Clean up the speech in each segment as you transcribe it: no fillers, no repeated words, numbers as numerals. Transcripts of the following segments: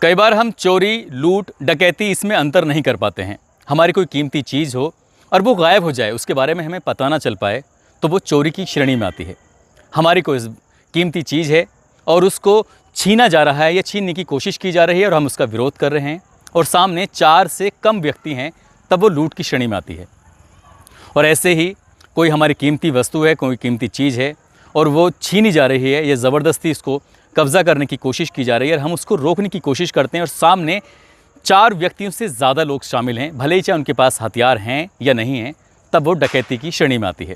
कई बार हम चोरी, लूट, डकैती इसमें अंतर नहीं कर पाते हैं। हमारी कोई कीमती चीज़ हो और वो गायब हो जाए, उसके बारे में हमें पता ना चल पाए, तो वो चोरी की श्रेणी में आती है। हमारी कोई कीमती चीज़ है और उसको छीना जा रहा है या छीनने की कोशिश की जा रही है और हम उसका विरोध कर रहे हैं और सामने 4 से कम व्यक्ति हैं, तब वो लूट की श्रेणी में आती है। और ऐसे ही कोई हमारी कीमती वस्तु है, कोई कीमती चीज़ है और वो छीनी जा रही है या ज़बरदस्ती इसको कब्ज़ा करने की कोशिश की जा रही है और हम उसको रोकने की कोशिश करते हैं और सामने 4 व्यक्तियों से ज़्यादा लोग शामिल हैं, भले ही चाहे उनके पास हथियार हैं या नहीं हैं, तब वो डकैती की श्रेणी में आती है।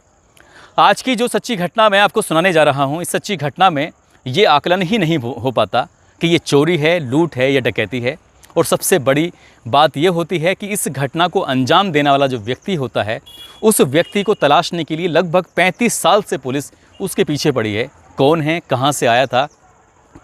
आज की जो सच्ची घटना मैं आपको सुनाने जा रहा हूँ, इस सच्ची घटना में ये आकलन ही नहीं हो पाता कि ये चोरी है, लूट है या डकैती है। और सबसे बड़ी बात ये होती है कि इस घटना को अंजाम देने वाला जो व्यक्ति होता है, उस व्यक्ति को तलाशने के लिए लगभग 35 साल से पुलिस उसके पीछे पड़ी है। कौन है, कहाँ से आया था,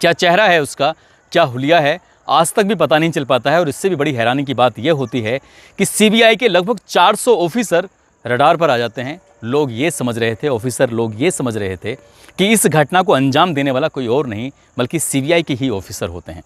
क्या चेहरा है उसका, क्या हुलिया है, आज तक भी पता नहीं चल पाता है। और इससे भी बड़ी हैरानी की बात यह होती है कि सीबीआई के लगभग 400 ऑफिसर रडार पर आ जाते हैं। लोग ये समझ रहे थे, ऑफिसर लोग ये समझ रहे थे कि इस घटना को अंजाम देने वाला कोई और नहीं बल्कि सीबीआई के ही ऑफिसर होते हैं।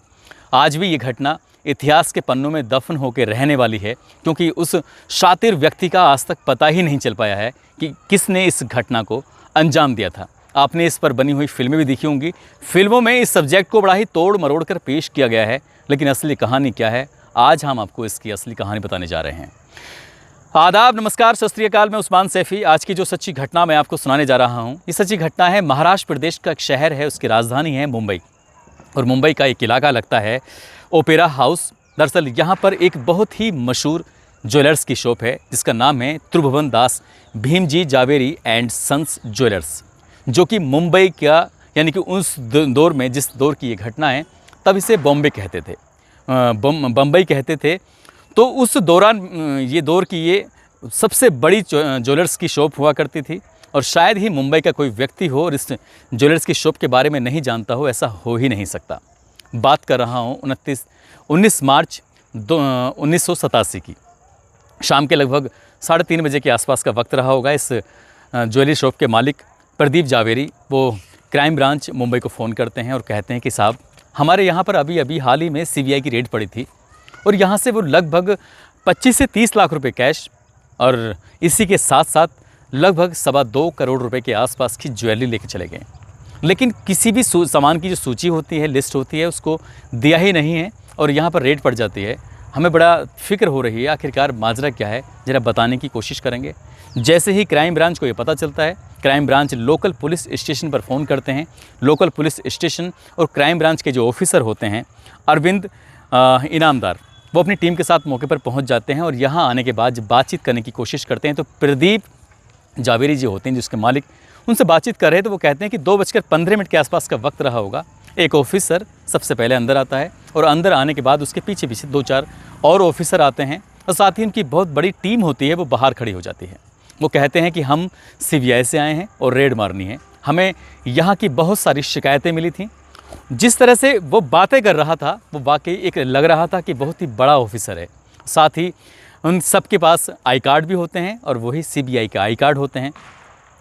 आज भी ये घटना इतिहास के पन्नों में दफन होकर रहने वाली है, क्योंकि उस शातिर व्यक्ति का आज तक पता ही नहीं चल पाया है कि किसने इस घटना को अंजाम दिया था। आपने इस पर बनी हुई फिल्में भी देखी होंगी। फिल्मों में इस सब्जेक्ट को बड़ा ही तोड़ मरोड़ कर पेश किया गया है, लेकिन असली कहानी क्या है, आज हम आपको इसकी असली कहानी बताने जा रहे हैं। आदाब, नमस्कार, सत श्री अकाल। मैं उस्मान सैफ़ी। आज की जो सच्ची घटना मैं आपको सुनाने जा रहा हूँ, ये सच्ची घटना है महाराष्ट्र प्रदेश का एक शहर है, उसकी राजधानी है मुंबई। और मुंबई का एक इलाका लगता है ओपेरा हाउस। दरअसल यहाँ पर एक बहुत ही मशहूर ज्वेलर्स की शॉप है जिसका नाम है Tribhuvan Das Bhimji Zaveri and sons jewellers, जो कि मुंबई का यानी कि उस दौर में, जिस दौर की ये घटना है, तब इसे बॉम्बे कहते थे, बम्बई कहते थे। तो उस दौरान ये दौर की ये सबसे बड़ी ज्वेलर्स की शॉप हुआ करती थी। और शायद ही मुंबई का कोई व्यक्ति हो और इस ज्वेलर्स की शॉप के बारे में नहीं जानता हो, ऐसा हो ही नहीं सकता। बात कर रहा हूँ 19 मार्च 1987 की। शाम के लगभग 3:30 बजे के आसपास का वक्त रहा होगा। इस ज्वेलरी शॉप के मालिक प्रदीप जावेरी वो क्राइम ब्रांच मुंबई को फ़ोन करते हैं और कहते हैं कि साहब, हमारे यहाँ पर अभी हाल ही में सीबीआई की रेड पड़ी थी और यहाँ से वो लगभग 25 से 30 लाख रुपए कैश और इसी के साथ साथ लगभग 2.25 करोड़ रुपए के आसपास की ज्वेलरी लेके चले गए। लेकिन किसी भी सामान की जो सूची होती है, लिस्ट होती है, उसको दिया ही नहीं है और यहाँ पर रेड पड़ जाती है। हमें बड़ा फिक्र हो रही है, आखिरकार माजरा क्या है, ज़रा बताने की कोशिश करेंगे। जैसे ही क्राइम ब्रांच को ये पता चलता है, crime branch local police station पर फ़ोन करते हैं। लोकल पुलिस स्टेशन और क्राइम ब्रांच के जो ऑफिसर होते हैं, अरविंद इनामदार, वो अपनी टीम के साथ मौके पर पहुंच जाते हैं और यहाँ आने के बाद जब बातचीत करने की कोशिश करते हैं तो प्रदीप जावेरी जी होते हैं जिसके मालिक, उनसे बातचीत कर रहे हैं तो वो कहते हैं कि 2:15 के आसपास का वक्त रहा होगा। एक ऑफिसर सबसे पहले अंदर आता है और अंदर आने के बाद उसके पीछे पीछे 2-4 और ऑफिसर आते हैं और साथ ही उनकी बहुत बड़ी टीम होती है, वो बाहर खड़ी हो जाती है। वो कहते हैं कि हम सीबीआई से आए हैं और रेड मारनी है। हमें यहाँ की बहुत सारी शिकायतें मिली थी। जिस तरह से वो बातें कर रहा था, वो वाकई एक लग रहा था कि बहुत ही बड़ा ऑफिसर है। साथ ही उन सब के पास आई कार्ड भी होते हैं और वही सीबीआई के आई कार्ड होते हैं।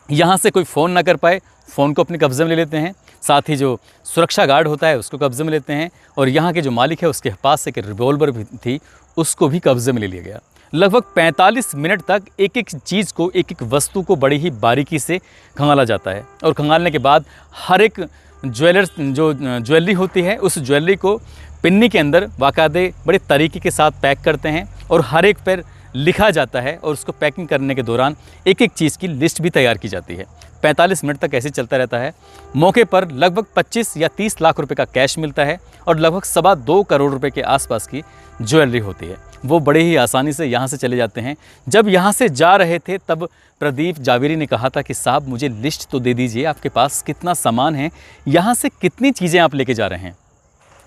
यहाँ से कोई फ़ोन ना कर पाए, फ़ोन को अपने कब्ज़े में ले लेते हैं। साथ ही जो सुरक्षा गार्ड होता है उसको कब्ज़े में लेते हैं और यहाँ के जो मालिक है उसके पास एक रिवॉल्वर भी थी, उसको भी कब्ज़े में ले लिया गया। लगभग 45 मिनट तक एक एक चीज़ को, एक एक वस्तु को बड़ी ही बारीकी से खंगाला जाता है और खंगालने के बाद हर एक ज्वेलरी होती है, उस ज्वेलरी को पिन्नी के अंदर बाकायदे बड़े तरीके के साथ पैक करते हैं और हर एक पर लिखा जाता है और उसको पैकिंग करने के दौरान एक एक चीज़ की लिस्ट भी तैयार की जाती है। 45 मिनट तक ऐसे चलता रहता है। मौके पर लगभग 25 या 30 लाख रुपए का कैश मिलता है और लगभग 2.25 करोड़ रुपए के आसपास की ज्वेलरी होती है। वो बड़े ही आसानी से यहाँ से चले जाते हैं। जब यहाँ से जा रहे थे तब प्रदीप जावेरी ने कहा था कि साहब, मुझे लिस्ट तो दे दीजिए, आपके पास कितना सामान है, यहाँ से कितनी चीज़ें आप लेके जा रहे हैं।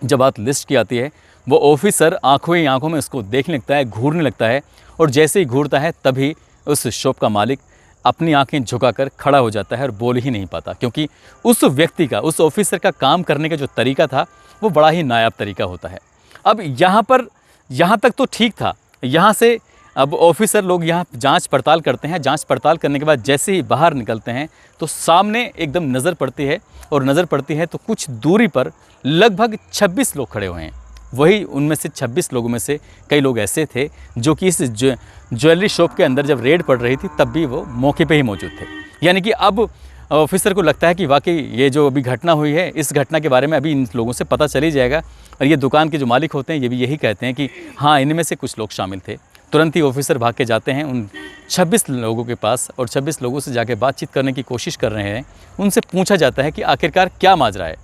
जब बात लिस्ट की आती है, वो ऑफिसर आंखों ही आंखों में उसको देखने लगता है, घूरने लगता है और जैसे ही घूरता है तभी उस शॉप का मालिक अपनी आंखें झुकाकर खड़ा हो जाता है और बोल ही नहीं पाता, क्योंकि उस व्यक्ति का, उस ऑफिसर का काम करने का जो तरीका था वो बड़ा ही नायाब तरीका होता है। अब यहाँ तक तो ठीक था। यहाँ से अब ऑफिसर लोग यहाँ जांच पड़ताल करते हैं। जांच पड़ताल करने के बाद जैसे ही बाहर निकलते हैं तो सामने एकदम नज़र पड़ती है और नज़र पड़ती है तो कुछ दूरी पर लगभग 26 लोग खड़े हुए हैं। वही उनमें से 26 लोगों में से कई लोग ऐसे थे जो कि इस ज्वेलरी शॉप के अंदर जब रेड पड़ रही थी तब भी वो मौके पे ही मौजूद थे। यानी कि अब ऑफिसर को लगता है कि वाकई ये जो अभी घटना हुई है, इस घटना के बारे में अभी इन लोगों से पता चल ही जाएगा। और ये दुकान के जो मालिक होते हैं ये भी यही कहते हैं कि हाँ, इनमें से कुछ लोग शामिल थे। तुरंत ही ऑफिसर भाग के जाते हैं उन 26 लोगों के पास और 26 लोगों से जाके बातचीत करने की कोशिश कर रहे हैं। उनसे पूछा जाता है कि आखिरकार क्या माजरा है।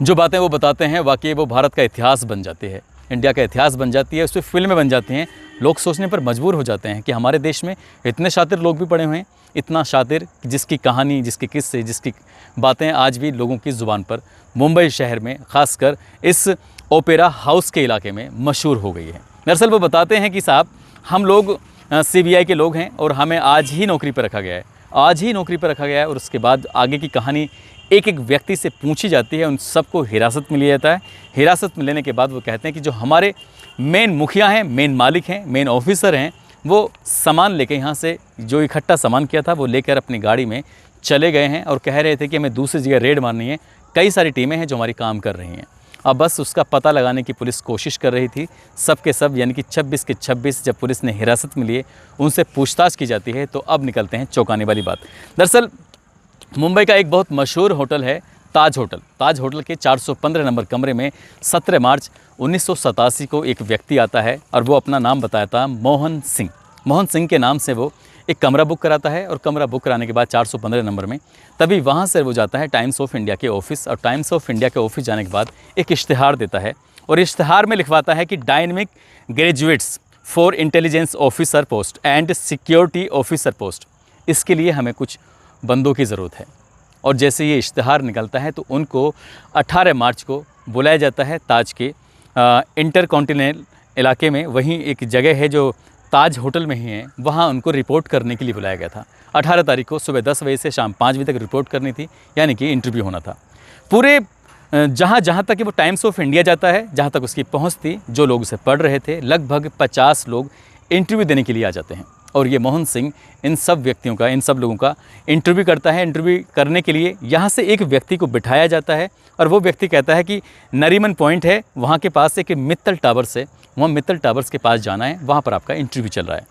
जो बातें वो बताते हैं वाकई वो भारत का इतिहास बन जाती है, इंडिया का इतिहास बन जाती है, उस पर फिल्में बन जाती हैं। लोग सोचने पर मजबूर हो जाते हैं कि हमारे देश में इतने शातिर लोग भी पड़े हुए हैं, इतना शातिर जिसकी कहानी, जिसके किस्से, जिसकी बातें आज भी लोगों की ज़ुबान पर मुंबई शहर में, ख़ासकर इस ओपेरा हाउस के इलाके में मशहूर हो गई है। दरअसल वो बताते हैं कि साहब, हम लोग CBI के लोग हैं और हमें आज ही नौकरी पर रखा गया है, आज ही नौकरी पर रखा गया है। और उसके बाद आगे की कहानी एक एक व्यक्ति से पूछी जाती है, उन सबको हिरासत में लिया जाता है। हिरासत में लेने के बाद वो कहते हैं कि जो हमारे मेन मुखिया हैं, मेन मालिक हैं, मेन ऑफिसर हैं, वो सामान लेके यहाँ से जो इकट्ठा सामान किया था वो लेकर अपनी गाड़ी में चले गए हैं और कह रहे थे कि हमें दूसरी जगह रेड मारनी है। कई सारी टीमें हैं जो हमारी काम कर रही हैं। अब बस उसका पता लगाने की पुलिस कोशिश कर रही थी। सब के सब यानी कि 26 के 26 जब पुलिस ने हिरासत में लिए, उनसे पूछताछ की जाती है तो अब निकलते हैं चौंकाने वाली बात। दरअसल मुंबई का एक बहुत मशहूर होटल है ताज होटल। ताज होटल के 415 नंबर कमरे में 17 मार्च 1987 को एक व्यक्ति आता है और वो अपना नाम बताता मोहन सिंह। मोहन सिंह के नाम से वो एक कमरा बुक कराता है और कमरा बुक कराने के बाद 415 नंबर में तभी वहाँ से वो जाता है टाइम्स ऑफ इंडिया के ऑफिस। और टाइम्स ऑफ इंडिया के ऑफिस जाने के बाद एक इश्तिहार देता है और इश्तिहार में लिखवाता है कि dynamic graduates for intelligence officer post and security officer post, इसके लिए हमें कुछ बंदों की ज़रूरत है। और जैसे ये इश्तिहार निकलता है तो उनको 18 मार्च को बुलाया जाता है ताज के इंटरकॉन्टिनेंटल इलाके में। वहीं एक जगह है जो ताज होटल में ही है, वहाँ उनको रिपोर्ट करने के लिए बुलाया गया था। 18 तारीख को सुबह 10 बजे से शाम 5 बजे तक रिपोर्ट करनी थी, यानी कि इंटरव्यू होना था। पूरे जहाँ तक कि वो टाइम्स ऑफ इंडिया जाता है, जहाँ तक उसकी पहुँच थी, जो लोग उसे पढ़ रहे थे, लगभग 50 लोग इंटरव्यू देने के लिए आ जाते हैं। और ये मोहन सिंह इन सब व्यक्तियों का, इन सब लोगों का इंटरव्यू करता है। इंटरव्यू करने के लिए यहाँ से एक व्यक्ति को बिठाया जाता है और वो व्यक्ति कहता है कि नरीमन पॉइंट है, वहाँ के पास एक मित्तल टावर्स है, वहाँ मित्तल टावर्स के पास जाना है, वहाँ पर आपका इंटरव्यू चल रहा है।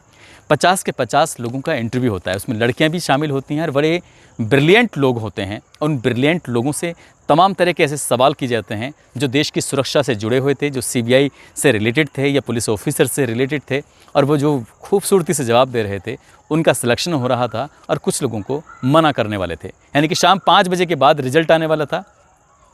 50 के 50 लोगों का इंटरव्यू होता है, उसमें लड़कियां भी शामिल होती हैं और बड़े ब्रिलियंट लोग होते हैं। उन ब्रिलियंट लोगों से तमाम तरह के ऐसे सवाल किए जाते हैं जो देश की सुरक्षा से जुड़े हुए थे, जो CBI से रिलेटेड थे या पुलिस ऑफिसर से रिलेटेड थे। और वो जो खूबसूरती से जवाब दे रहे थे उनका सिलेक्शन हो रहा था और कुछ लोगों को मना करने वाले थे। यानी कि शाम 5 बजे के बाद रिजल्ट आने वाला था।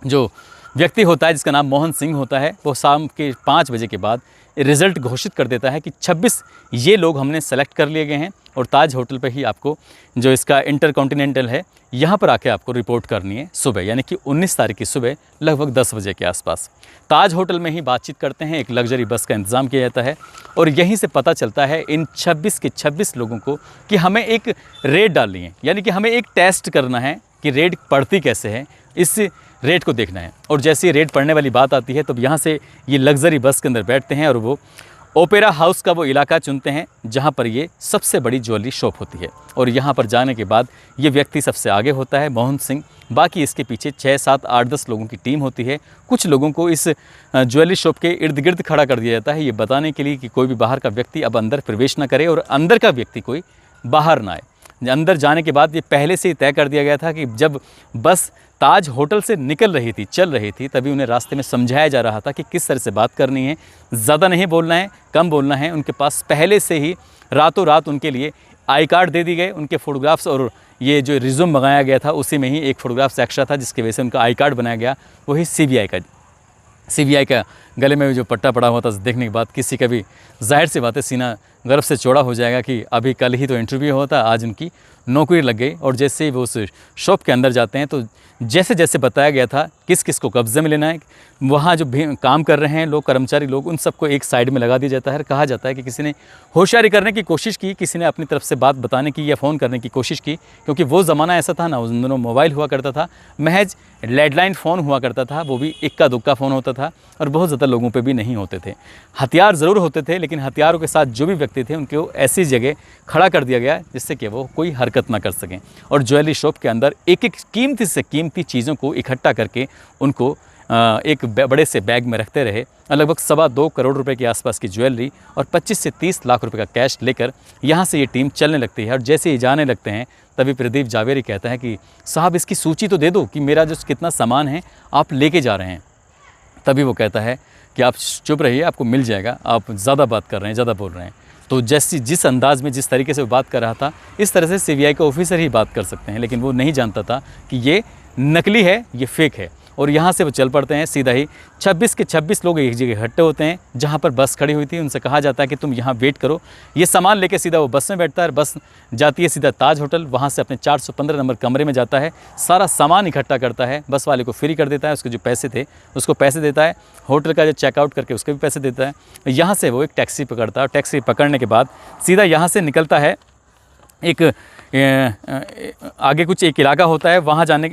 जो व्यक्ति होता है जिसका नाम मोहन सिंह होता है, वो शाम के 5 बजे के बाद रिज़ल्ट घोषित कर देता है कि 26 ये लोग हमने सेलेक्ट कर लिए गए हैं और ताज होटल पे ही आपको, जो इसका इंटरकॉन्टिनेंटल है, यहाँ पर आके आपको रिपोर्ट करनी है सुबह, यानी कि 19 तारीख की सुबह लगभग 10 बजे के आसपास। ताज होटल में ही बातचीत करते हैं, एक लग्जरी बस का इंतज़ाम किया जाता है और यहीं से पता चलता है इन 26 के 26 लोगों को कि हमें एक रेड डालनी है, यानी कि हमें एक टेस्ट करना है कि रेड पड़ती कैसे है, इस रेट को देखना है। और जैसे ही रेट पड़ने वाली बात आती है तो यहाँ से ये लग्जरी बस के अंदर बैठते हैं और वो ओपेरा हाउस का वो इलाका चुनते हैं जहाँ पर ये सबसे बड़ी ज्वेलरी शॉप होती है। और यहाँ पर जाने के बाद ये व्यक्ति सबसे आगे होता है, मोहन सिंह। बाकी इसके पीछे 6, 7, 8, 10 लोगों की टीम होती है। कुछ लोगों को इस ज्वेलरी शॉप के इर्द गिर्द खड़ा कर दिया जाता है, ये बताने के लिए कि कोई भी बाहर का व्यक्ति अब अंदर प्रवेश न करे और अंदर का व्यक्ति कोई बाहर ना आए। अंदर जाने के बाद ये पहले से ही तय कर दिया गया था कि जब बस ताज होटल से निकल रही थी, चल रही थी, तभी उन्हें रास्ते में समझाया जा रहा था कि किस तरह से बात करनी है, ज़्यादा नहीं बोलना है, कम बोलना है। उनके पास पहले से ही रातों रात उनके लिए आई कार्ड दे दी गए, उनके फ़ोटोग्राफ्स, और ये जो रिज्यूम मंगाया गया था उसी में ही एक फ़ोटोग्राफ्स एक्स्ट्रा था जिसकी वजह से उनका आई कार्ड बनाया गया। वही CBI का गले में जो पट्टा पड़ा हुआ था, देखने के बाद किसी का भी जाहिर सी बात है सीना गर्व से चौड़ा हो जाएगा कि अभी कल ही तो इंटरव्यू हुआ था, आज उनकी नौकरी लग गई। और जैसे ही वो उस शॉप के अंदर जाते हैं तो जैसे जैसे बताया गया था किस किस को कब्जे में लेना है, वहाँ जो भी काम कर रहे हैं लोग, कर्मचारी लोग, उन सबको एक साइड में लगा दिया जाता है। कहा जाता है कि किसी ने होशियारी करने की कोशिश की, किसी ने अपनी तरफ से बात बताने की या फ़ोन करने की कोशिश की, क्योंकि वो ज़माना ऐसा था ना, उन दोनों मोबाइल हुआ करता था, महज लैंडलाइन फ़ोन हुआ करता था, वो भी इक्का दुक्का फ़ोन होता था और बहुत ज़्यादा लोगों पे भी नहीं होते थे। हथियार ज़रूर होते थे, लेकिन हथियारों के साथ जो भी व्यक्ति थे उनको ऐसी जगह खड़ा कर दिया गया जिससे कि वो कोई हरकत ना कर सकें। और ज्वेलरी शॉप के अंदर एक एक कीमती से कीमती चीज़ों को इकट्ठा करके उनको एक बड़े से बैग में रखते रहे। लगभग 2.25 करोड़ रुपए के आसपास की ज्वेलरी और 25 से 30 लाख रुपए का कैश लेकर यहाँ से ये टीम चलने लगती है। और जैसे ही जाने लगते हैं तभी प्रदीप जावेरी कहता है कि साहब इसकी सूची तो दे दो कि मेरा जो कितना सामान है आप लेके जा रहे हैं। तभी वो कहता है कि आप चुप रहिए, आपको मिल जाएगा, आप ज़्यादा बात कर रहे हैं, ज़्यादा बोल रहे हैं। तो जिस अंदाज़ में, जिस तरीके से वो बात कर रहा था, इस तरह से सीबीआई के ऑफिसर ही बात कर सकते हैं, लेकिन वो नहीं जानता था कि ये नकली है, ये फेक है। और यहाँ से वो चल पड़ते हैं सीधा ही। 26 के 26 लोग एक जगह इकट्ठे होते हैं जहाँ पर बस खड़ी हुई थी। उनसे कहा जाता है कि तुम यहाँ वेट करो। ये सामान लेके सीधा वो बस में बैठता है। बस जाती है सीधा ताज होटल, वहाँ से अपने 415 नंबर कमरे में जाता है, सारा सामान इकट्ठा करता है, बस वाले को फ्री कर देता है, उसके जो पैसे थे उसको पैसे देता है, होटल का जो चेकआउट करके उसके भी पैसे देता है। यहाँ से वो एक टैक्सी पकड़ता है और टैक्सी पकड़ने के बाद सीधा यहाँ से निकलता है। एक आगे कुछ एक इलाका होता है, वहाँ जाने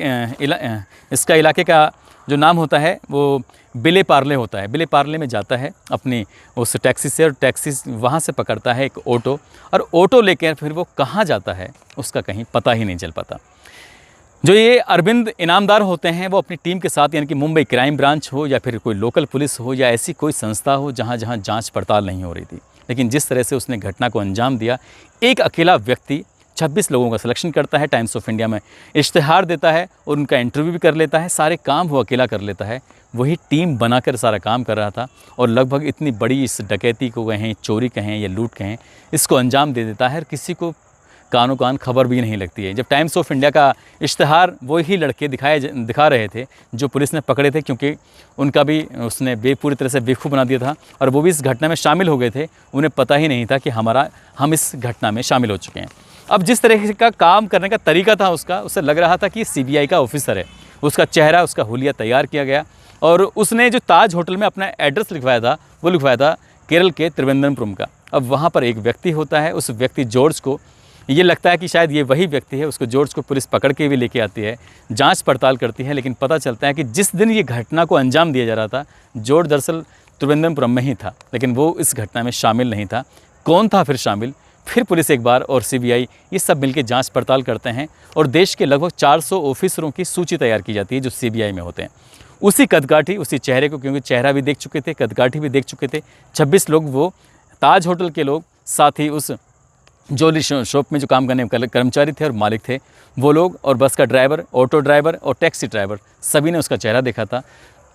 इसका इलाके का जो नाम होता है वो बिले पार्ले होता है। बिले पार्ले में जाता है अपनी उस टैक्सी से, और टैक्सी वहाँ से पकड़ता है एक ऑटो, और ऑटो लेकर फिर वो कहाँ जाता है उसका कहीं पता ही नहीं चल पाता। जो ये अरविंद इनामदार होते हैं वो अपनी टीम के साथ, यानी कि मुंबई क्राइम ब्रांच हो या फिर कोई लोकल पुलिस हो या ऐसी कोई संस्था हो जहाँ जहाँ जांच पड़ताल नहीं हो रही थी, लेकिन जिस तरह से उसने घटना को अंजाम दिया, एक अकेला व्यक्ति 26 लोगों का सिलेक्शन करता है, टाइम्स ऑफ इंडिया में इश्तिहार देता है और उनका इंटरव्यू भी कर लेता है, सारे काम वो अकेला कर लेता है। वही टीम बनाकर सारा काम कर रहा था और लगभग इतनी बड़ी इस डकैती को कहें, चोरी कहें या लूट कहें, इसको अंजाम दे देता है। किसी को कानों कान खबर भी नहीं लगती है। जब टाइम्स ऑफ इंडिया का इश्तिहार वही लड़के दिखा रहे थे जो पुलिस ने पकड़े थे, क्योंकि उनका भी उसने पूरी तरह से बेवकूफ़ बना दिया था और वो भी इस घटना में शामिल हो गए थे। उन्हें पता ही नहीं था कि हम इस घटना में शामिल हो चुके हैं। अब जिस तरह का काम करने का तरीका था उससे लग रहा था कि सीबीआई का ऑफिसर है। उसका चेहरा, उसका हुलिया तैयार किया गया और उसने जो ताज होटल में अपना एड्रेस लिखवाया था वो लिखवाया था केरल के त्रिवेंद्रपुरम का। अब वहाँ पर एक व्यक्ति होता है, उस व्यक्ति जॉर्ज को ये लगता है कि शायद ये वही व्यक्ति है। उसको जॉर्ज को पुलिस पकड़ के भी लेके आती है, जांच पड़ताल करती है, लेकिन पता चलता है कि जिस दिन ये घटना को अंजाम दिया जा रहा था जॉर्ज दरअसल त्रिवेंद्रपुरम में ही था, लेकिन वो इस घटना में शामिल नहीं था। कौन था फिर शामिल? फिर पुलिस एक बार और सीबीआई ये सब मिलकर जांच पड़ताल करते हैं और देश के लगभग 400 ऑफिसरों की सूची तैयार की जाती है जो सीबीआई में होते हैं। उसी कदकाठी, उसी चेहरे को, क्योंकि चेहरा भी देख चुके थे, कदकाठी भी देख चुके थे, 26 लोग वो ताज होटल के लोग, साथ ही उस ज्वेलरी शॉप में जो काम करने कर्मचारी थे और मालिक थे वो लोग, और बस का ड्राइवर, ऑटो ड्राइवर और टैक्सी ड्राइवर, सभी ने उसका चेहरा देखा था।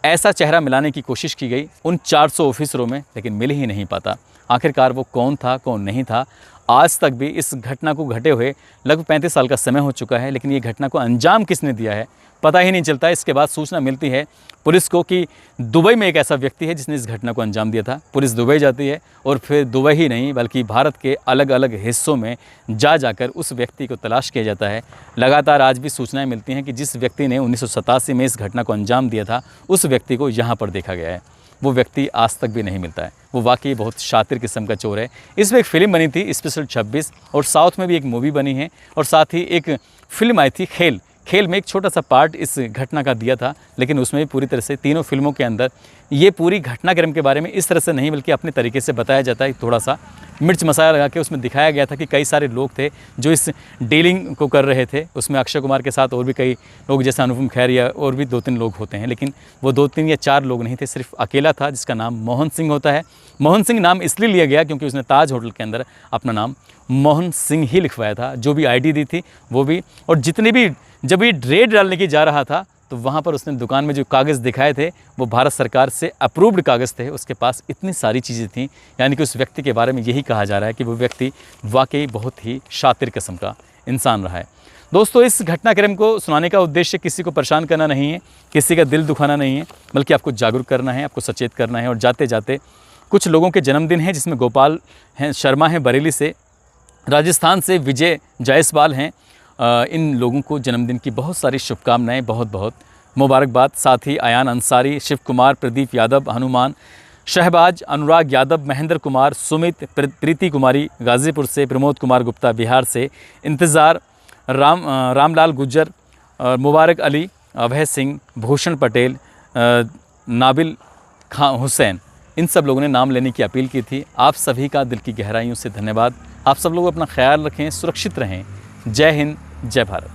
ऐसा चेहरा मिलाने की कोशिश की गई उन 400 ऑफिसरों में, लेकिन मिल ही नहीं पाता। आखिरकार वो कौन था, कौन नहीं था, आज तक भी इस घटना को घटे हुए लगभग 35 साल का समय हो चुका है, लेकिन ये घटना को अंजाम किसने दिया है पता ही नहीं चलता। इसके बाद सूचना मिलती है पुलिस को कि दुबई में एक ऐसा व्यक्ति है जिसने इस घटना को अंजाम दिया था। पुलिस दुबई जाती है और फिर दुबई ही नहीं बल्कि भारत के अलग अलग हिस्सों में जाकर उस व्यक्ति को तलाश किया जाता है। लगातार आज भी सूचनाएं मिलती हैं कि जिस व्यक्ति ने 1987 में इस घटना को अंजाम दिया था उस व्यक्ति को यहाँ पर देखा गया है। वो व्यक्ति आज तक भी नहीं मिलता है। वो वाकई बहुत शातिर किस्म का चोर है। इस पर एक फ़िल्म बनी थी स्पेशल 26, और साउथ में भी एक मूवी बनी है, और साथ ही एक फ़िल्म आई थी खेल में एक छोटा सा पार्ट इस घटना का दिया था, लेकिन उसमें भी पूरी तरह से तीनों फिल्मों के अंदर ये पूरी घटनाक्रम के बारे में इस तरह से नहीं बल्कि अपने तरीके से बताया जाता है। थोड़ा सा मिर्च मसाला लगा के उसमें दिखाया गया था कि कई सारे लोग थे जो इस डीलिंग को कर रहे थे। उसमें अक्षय कुमार के साथ और भी कई लोग जैसे अनुपम खेर या और भी 2-3 लोग होते हैं, लेकिन वो 2-3 या 4 लोग नहीं थे, सिर्फ अकेला था जिसका नाम मोहन सिंह होता है। मोहन सिंह नाम इसलिए लिया गया क्योंकि उसने ताज होटल के अंदर अपना नाम मोहन सिंह ही लिखवाया था, जो भी आईडी दी थी वो भी। और जितने भी जब ये रेड डालने की जा रहा था तो वहाँ पर उसने दुकान में जो कागज़ दिखाए थे वो भारत सरकार से अप्रूव्ड कागज़ थे। उसके पास इतनी सारी चीज़ें थीं, यानी कि उस व्यक्ति के बारे में यही कहा जा रहा है कि वो व्यक्ति वाकई बहुत ही शातिर किस्म का इंसान रहा है। दोस्तों, इस घटनाक्रम को सुनाने का उद्देश्य किसी को परेशान करना नहीं है, किसी का दिल दुखाना नहीं है, बल्कि आपको जागरूक करना है, आपको सचेत करना है। और जाते जाते कुछ लोगों के जन्मदिन हैं, जिसमें गोपाल हैं, शर्मा हैं बरेली से, राजस्थान से विजय जायसवाल हैं। इन लोगों को जन्मदिन की बहुत सारी शुभकामनाएं, बहुत बहुत मुबारकबाद। साथ ही अयान अंसारी, शिव कुमार, प्रदीप यादव, हनुमान, शहबाज, अनुराग यादव, महेंद्र कुमार, सुमित, प्रीति कुमारी गाज़ीपुर से, प्रमोद कुमार गुप्ता बिहार से, इंतज़ार, रामलाल गुज्जर, मुबारक अली, अभय सिंह, भूषण पटेल, नाबिल खां हुसैन, इन सब लोगों ने नाम लेने की अपील की थी। आप सभी का दिल की गहराइयों से धन्यवाद। आप सब लोग अपना ख्याल रखें, सुरक्षित रहें। जय हिंद, जय भारत।